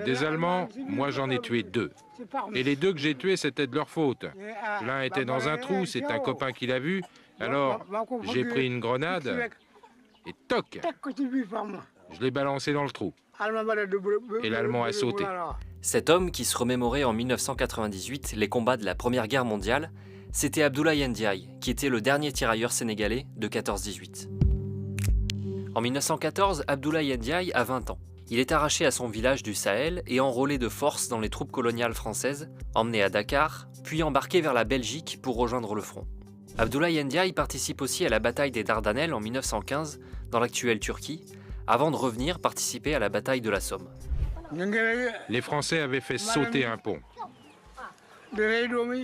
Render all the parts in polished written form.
Des Allemands, moi j'en ai tué 2. Et les 2 que j'ai tués, c'était de leur faute. L'un était dans un trou, c'est un copain qui l'a vu. Alors j'ai pris une grenade et toc, je l'ai balancé dans le trou. Et l'Allemand a sauté. Cet homme qui se remémorait en 1998 les combats de la Première Guerre mondiale, c'était Abdoulaye Ndiaye, qui était le dernier tirailleur sénégalais de 14-18. En 1914, Abdoulaye Ndiaye a 20 ans. Il est arraché à son village du Sahel et enrôlé de force dans les troupes coloniales françaises, emmené à Dakar, puis embarqué vers la Belgique pour rejoindre le front. Abdoulaye Ndiaye participe aussi à la bataille des Dardanelles en 1915, dans l'actuelle Turquie, avant de revenir participer à la bataille de la Somme. Les Français avaient fait sauter un pont.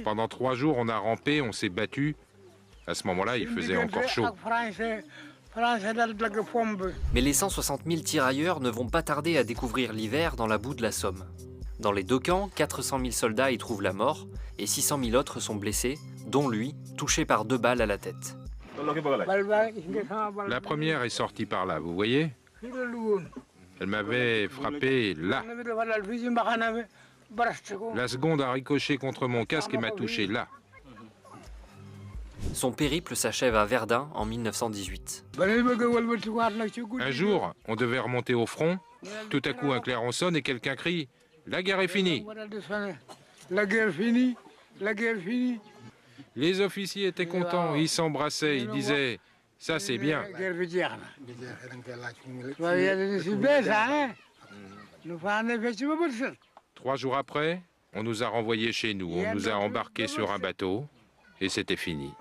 Pendant 3 jours, on a rampé, on s'est battu. À ce moment-là, il faisait encore chaud. Mais les 160 000 tirailleurs ne vont pas tarder à découvrir l'hiver dans la boue de la Somme. Dans les 2 camps, 400 000 soldats y trouvent la mort et 600 000 autres sont blessés, dont lui, touché par 2 balles à la tête. La première est sortie par là, vous voyez? Elle m'avait frappé là. La seconde a ricoché contre mon casque et m'a touché là. Son périple s'achève à Verdun en 1918. Un jour, on devait remonter au front. Tout à coup, un clairon sonne et quelqu'un crie « La guerre est finie !» La guerre finie, la guerre finie. Les officiers étaient contents, ils s'embrassaient, ils disaient « Ça, c'est bien !» 3 jours après, on nous a renvoyés chez nous, on nous a embarqués sur un bateau et c'était fini.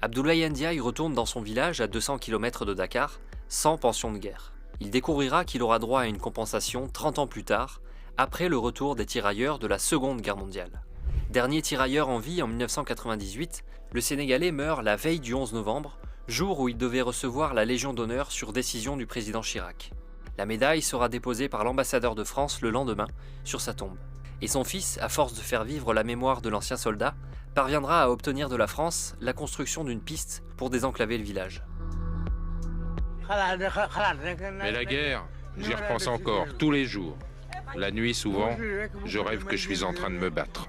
Abdoulaye Ndiaye retourne dans son village à 200 km de Dakar, sans pension de guerre. Il découvrira qu'il aura droit à une compensation 30 ans plus tard, après le retour des tirailleurs de la Seconde Guerre mondiale. Dernier tirailleur en vie en 1998, le Sénégalais meurt la veille du 11 novembre, jour où il devait recevoir la Légion d'honneur sur décision du président Chirac. La médaille sera déposée par l'ambassadeur de France le lendemain sur sa tombe. Et son fils, à force de faire vivre la mémoire de l'ancien soldat, parviendra à obtenir de la France la construction d'une piste pour désenclaver le village. Mais la guerre, j'y repense encore, tous les jours. La nuit, souvent, je rêve que je suis en train de me battre.